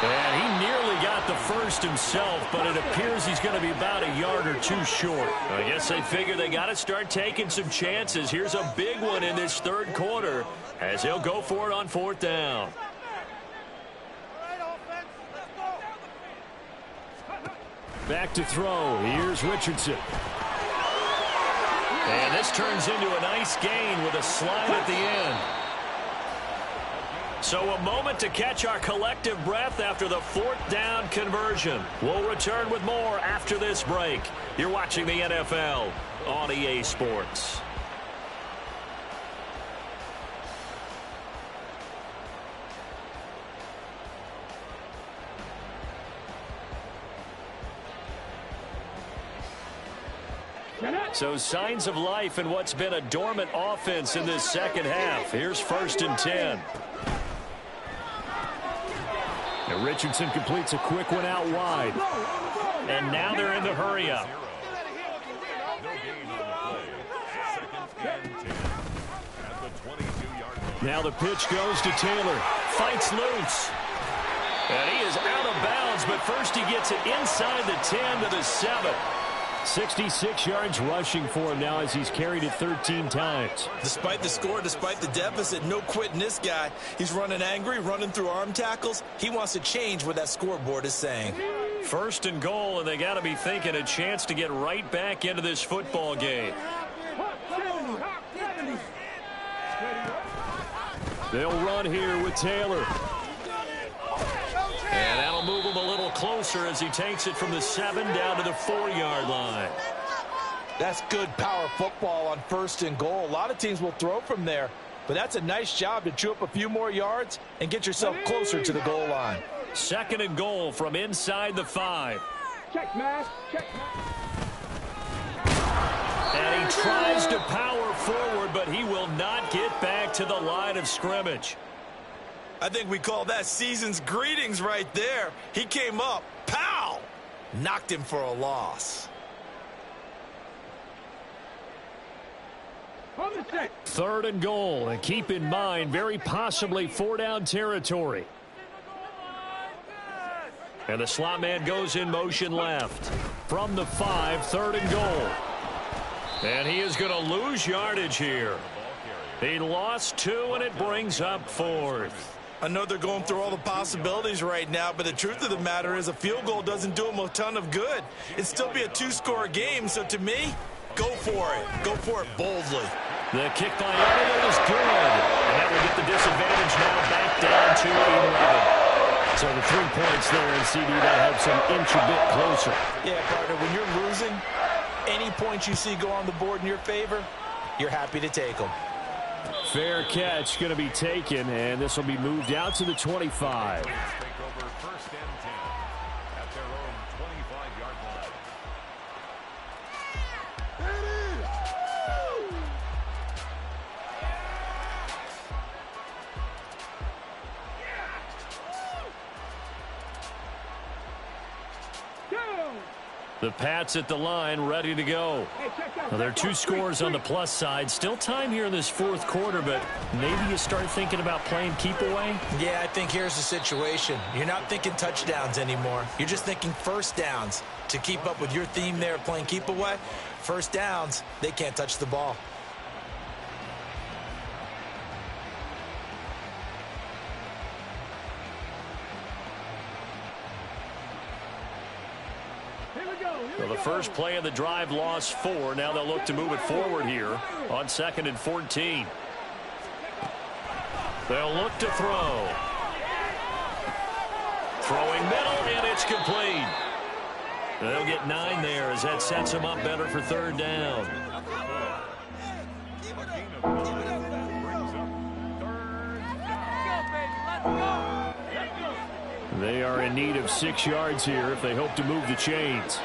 And he nearly got the first himself, but it appears he's going to be about a yard or 2 short. I guess they figure they got to start taking some chances. Here's a big one in this 3rd quarter as he'll go for it on 4th down.
Back to throw. Here's Richardson.
And this turns into a nice gain with a slide at the end. So a moment to catch our collective breath after the 4th down conversion. We'll return with more after this break. You're watching the NFL on EA Sports. So signs of life in what's been a dormant offense in this second half. Here's 1st and 10.
And Richardson completes a quick one out wide.
And now they're in the hurry up.
No gain on the play. 2nd and 10 at the 22-yard line.
Now the pitch goes to Taylor.
Fights loose. And he is out of bounds, but first he gets it inside the 10 to the 7.
66 yards rushing for him now as he's carried it 13 times.
Despite the score, despite the deficit, no quitting this guy. He's running angry, running through arm tackles. He wants to change what that scoreboard is saying.
1st and goal, and they got to be thinking a chance to get right back into this football game.
They'll run here with Taylor.
And that'll move him a little closer as he takes it from the 7 down to the 4-yard line.
That's good power football on 1st and goal. A lot of teams will throw from there, but that's a nice job to chew up a few more yards and get yourself closer to the goal line.
2nd and goal from inside the 5.
Check, man. Check.
And he tries to power forward, but he will not get back to the line of scrimmage.
I think we call that season's greetings right there. He came up, pow,
knocked him for a loss.
Third and goal, and keep in mind, very possibly 4-down territory. And the slot man goes in motion left. From the 5, third and goal. And he is going to lose yardage here. He lost 2, and it brings up 4th.
I know they're going through all the possibilities right now, but the truth of the matter is a field goal doesn't do them a ton of good. It'd still be a 2-score game, so to me, go for it. Go for it boldly.
The kick by Elliott is good. And that will get the disadvantage now back down to 11. So the 3 points there in CD, that helps him inch a bit closer.
Yeah, partner, when you're losing, any points you see go on the board in your favor, you're happy to take them.
Fair catch going to be taken, and this will be moved out to the 25.
Take over first and 10 at their own 25-yard line.
The Pats at the line, ready to go. Well, there are 2 scores on the plus side. Still time here in this 4th quarter, but maybe you start thinking about playing keep away?
Yeah, I think here's the situation. You're not thinking touchdowns anymore. You're just thinking first downs. To keep up with your theme there, playing keep away, first downs, they can't touch the ball.
Well, the first play of the drive lost 4. Now they'll look to move it forward here on 2nd and 14. They'll look to throw. Throwing middle, and it's complete. They'll get 9 there as that sets them up better for 3rd down. They are in need of 6 yards here if they hope to move the chains.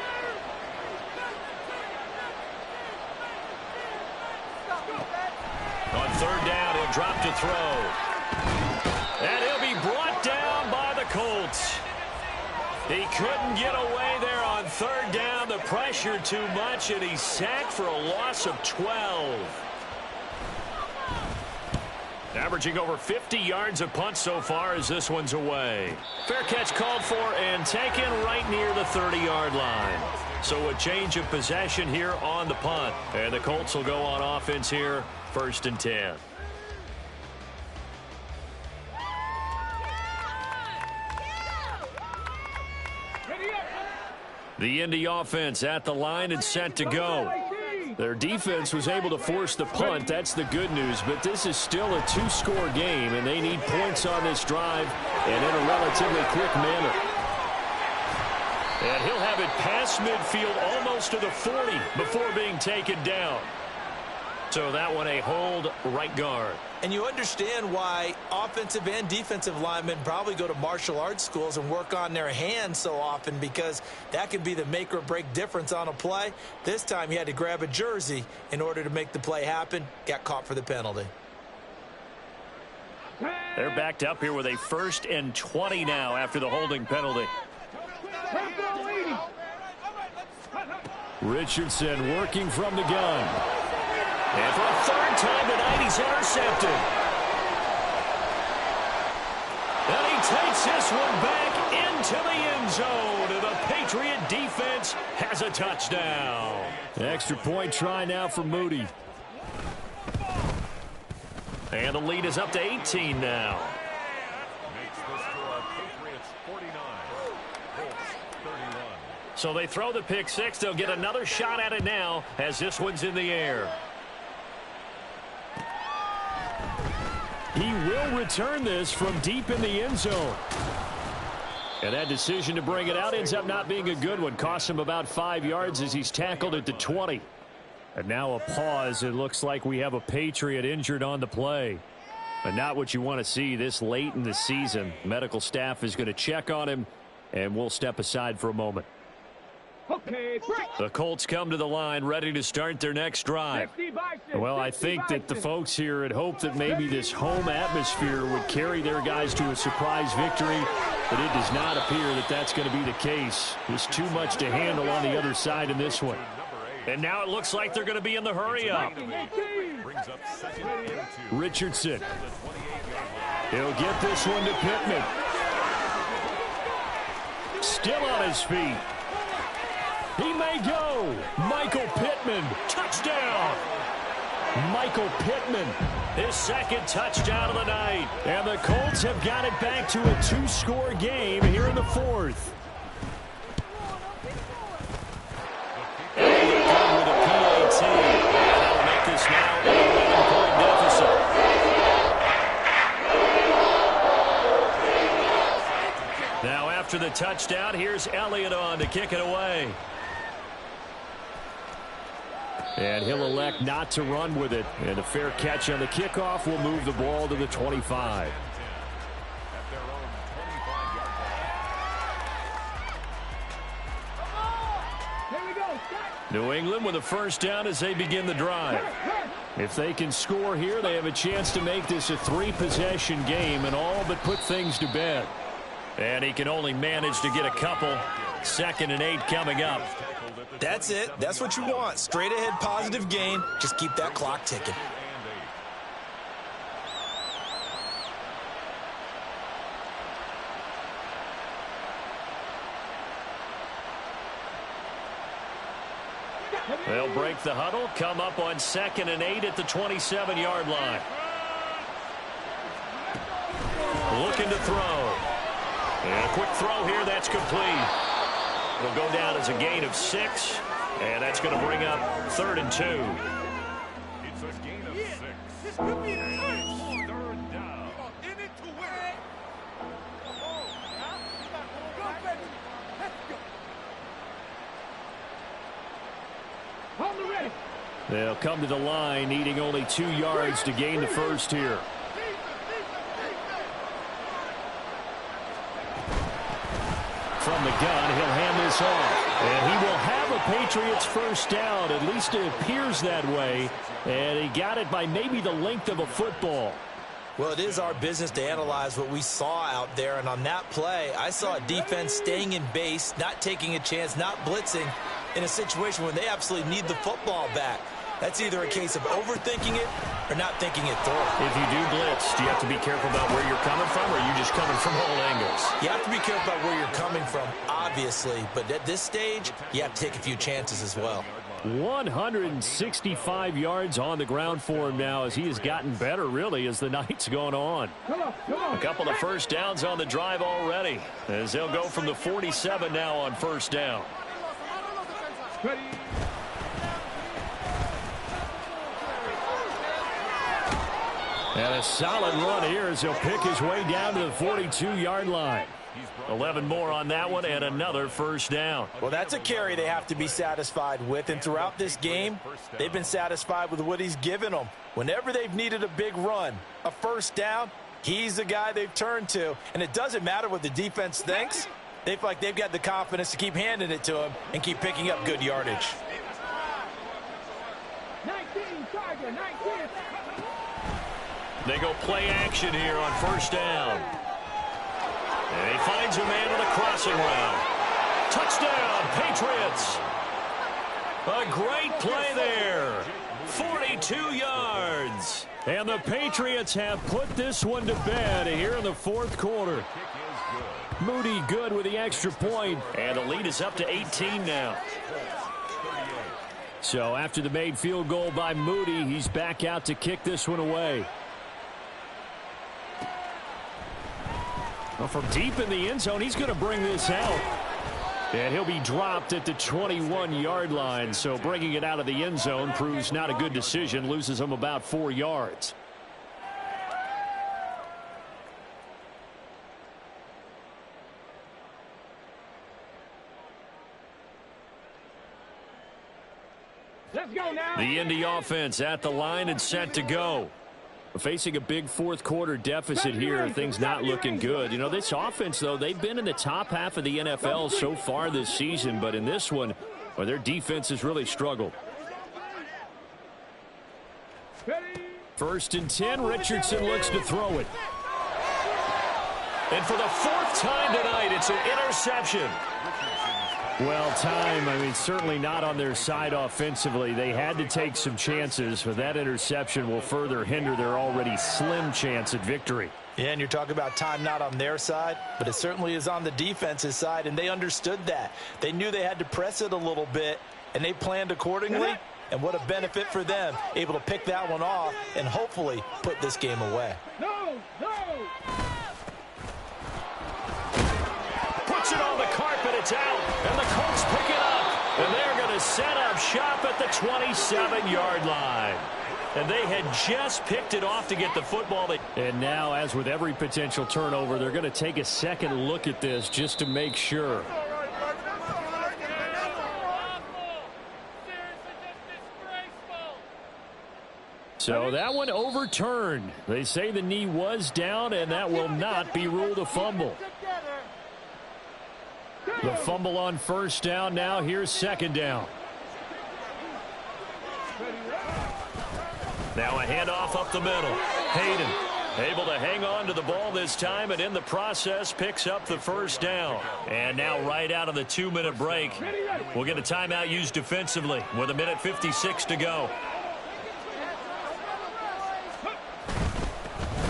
On 3rd down, he'll drop to throw. And he'll be brought down by the Colts. He couldn't get away there on 3rd down. The pressure too much, and he's sacked for a loss of 12. Averaging over 50 yards a punt so far as this one's away. Fair catch called for and taken right near the 30-yard line. So a change of possession here on the punt. And the Colts will go on offense here, 1st and 10. The Indy offense at the line and set to go. Their defense was able to force the punt. That's the good news. But this is still a 2-score game, and they need points on this drive and in a relatively quick manner. And he'll have it past midfield almost to the 40 before being taken down. So that one a hold right guard.
And you understand why offensive and defensive linemen probably go to martial arts schools and work on their hands so often, because that can be the make or break difference on a play. This time he had to grab a jersey in order to make the play happen. Got caught for the penalty.
They're backed up here with a 1st and 20 now after the holding penalty. Richardson working from the gun. And for a 3rd time tonight, he's intercepted. And he takes this one back into the end zone. And the Patriot defense has a touchdown. Extra point try now for Moody. And the lead is up to 18 now.
Makes the score Patriots 49, Colts 31.
So they throw the pick 6. They'll get another shot at it now as this one's in the air. He will return this from deep in the end zone. And that decision to bring it out ends up not being a good one. Costs him about 5 yards as he's tackled at the 20. And now a pause. It looks like we have a Patriot injured on the play. But not what you want to see this late in the season. Medical staff is going to check on him, and we'll step aside for a moment. The Colts come to the line ready to start their next drive.
Well, I think that the folks here had hoped that maybe this home atmosphere would carry their guys to a surprise victory, but it does not appear that that's going to be the case. There's too much to handle on the other side in this one.
And now it looks like they're going to be in the hurry-up.
Richardson. He'll get this one to Pittman. Still on his feet. He may go. Michael Pittman. Touchdown. Michael Pittman.
His second touchdown of the night.
And the Colts have got it back to a 2-score game here in the fourth.
And they're good with a PAT. That'll make this now an 11-point deficit. Now after the touchdown, here's Elliott on to kick it away.
And he'll elect not to run with it. And a fair catch on the kickoff will move the ball to the 25. New England with a first down as they begin the drive. If they can score here, they have a chance to make this a 3-possession game and all but put things to bed.
And he can only manage to get a couple. 2nd and 8 coming up.
That's it. That's what you want. Straight ahead positive gain. Just keep that clock ticking.
They'll break the huddle, come up on 2nd and 8 at the 27-yard line. Looking to throw. And a quick throw here, that's complete. It'll go down as a gain of 6, and that's going to bring up 3rd and 2.
It's a gain of 6. This could be a 3rd down. In it to win it.
They'll come to the line, needing only 2 yards to gain the first here. From the gun, he'll hand this off. And he will have a Patriots first down. At least it appears that way. And he got it by maybe the length of a football.
Well, it is our business to analyze what we saw out there. And on that play, I saw a defense staying in base, not taking a chance, not blitzing in a situation where they absolutely need the football back. That's either a case of overthinking it or not thinking it through.
If you do blitz, do you have to be careful about where you're coming from, or are you just coming from all angles?
You have to be careful about where you're coming from, obviously. But at this stage, you have to take a few chances as well.
165 yards on the ground for him now as he has gotten better, really, as the night's gone on.
A couple of first downs on the drive already, as they'll go from the 47 now on first down.
And a solid run here as he'll pick his way down to the 42-yard line.
11 more on that one and another first down.
Well, that's a carry they have to be satisfied with. And throughout this game, they've been satisfied with what he's given them. Whenever they've needed a big run, a first down, he's the guy they've turned to. And it doesn't matter what the defense thinks. They feel like they've got the confidence to keep handing it to him and keep picking up good yardage.
19, Tiger, 19.
They go play action here on first down. And he finds a man on a crossing route. Touchdown, Patriots. A great play there. 42 yards.
And the Patriots have put this one to bed here in the fourth quarter. Moody good with the extra point.
And the lead is up to 18 now.
So after the made field goal by Moody, he's back out to kick this one away. Well, from deep in the end zone, he's going to bring this out. And he'll be dropped at the 21-yard line. So bringing it out of the end zone proves not a good decision. Loses him about 4 yards.
Let's go now.
The Indy offense at the line and set to go. Facing a big fourth quarter deficit here, things not looking good. You know, this offense, though, they've been in the top half of the NFL so far this season, but in this one, well, their defense has really struggled. First and 10, Richardson looks to throw it.
And for the fourth time tonight, it's an interception.
Well, time, certainly not on their side offensively. They had to take some chances, but that interception will further hinder their already slim chance at victory.
Yeah, and you're talking about time not on their side, but it certainly is on the defense's side, and they understood that. They knew they had to press it a little bit, and they planned accordingly, and what a benefit for them, able to pick that one off and hopefully put this game away.
Puts it on the carpet, it's out, and the Colts pick it up, and they're going to set up shop at the 27-yard line. And they had just picked it off to get the football.
And now, as with every potential turnover, they're going to take a second look at this just to make sure. So that one overturned. They say the knee was down, and that will not be ruled a fumble. The fumble on first down. Now here's second down.
Now a handoff up the middle. Hayden able to hang on to the ball this time, and in the process picks up the first down. And now right out of the 2-minute break, we'll get a timeout used defensively with 1:56 to go.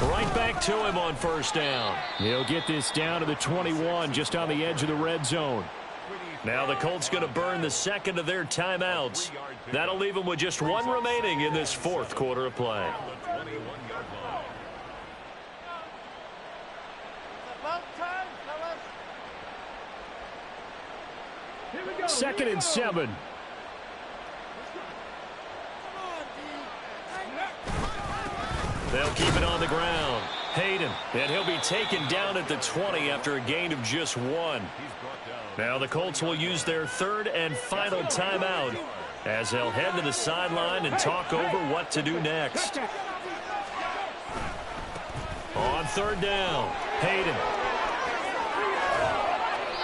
Right back to him on first down.
He'll get this down to the 21, just on the edge of the red zone.
Now the Colts going to burn the second of their timeouts. That'll leave them with just one remaining in this fourth quarter of play.
Second and 7.
They'll keep it on the ground. Hayden, and he'll be taken down at the 20 after a gain of just 1. Now the Colts will use their third and final timeout as they'll head to the sideline and talk over what to do next. On third down, Hayden.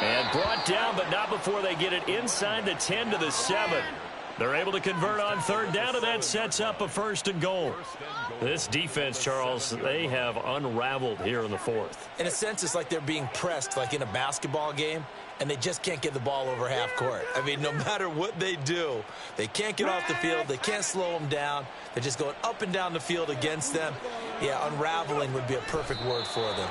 And brought down, but not before they get it inside the 10 to the 7. They're able to convert on third down, and that sets up a first and goal. This defense, Charles, they have unraveled here in the fourth.
In a sense, it's like they're being pressed like in a basketball game, and they just can't get the ball over half court. No matter what they do, they can't get off the field. They can't slow them down. They're just going up and down the field against them. Yeah, unraveling would be a perfect word for them.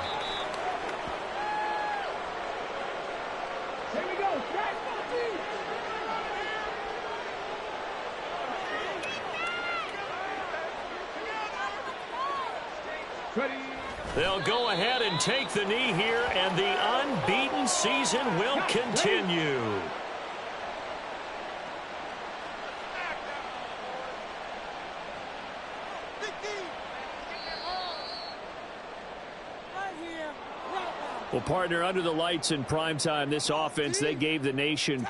They'll go ahead and take the knee here, and the unbeaten season will continue.
Well, partner, under the lights in primetime, this offense, they gave the nation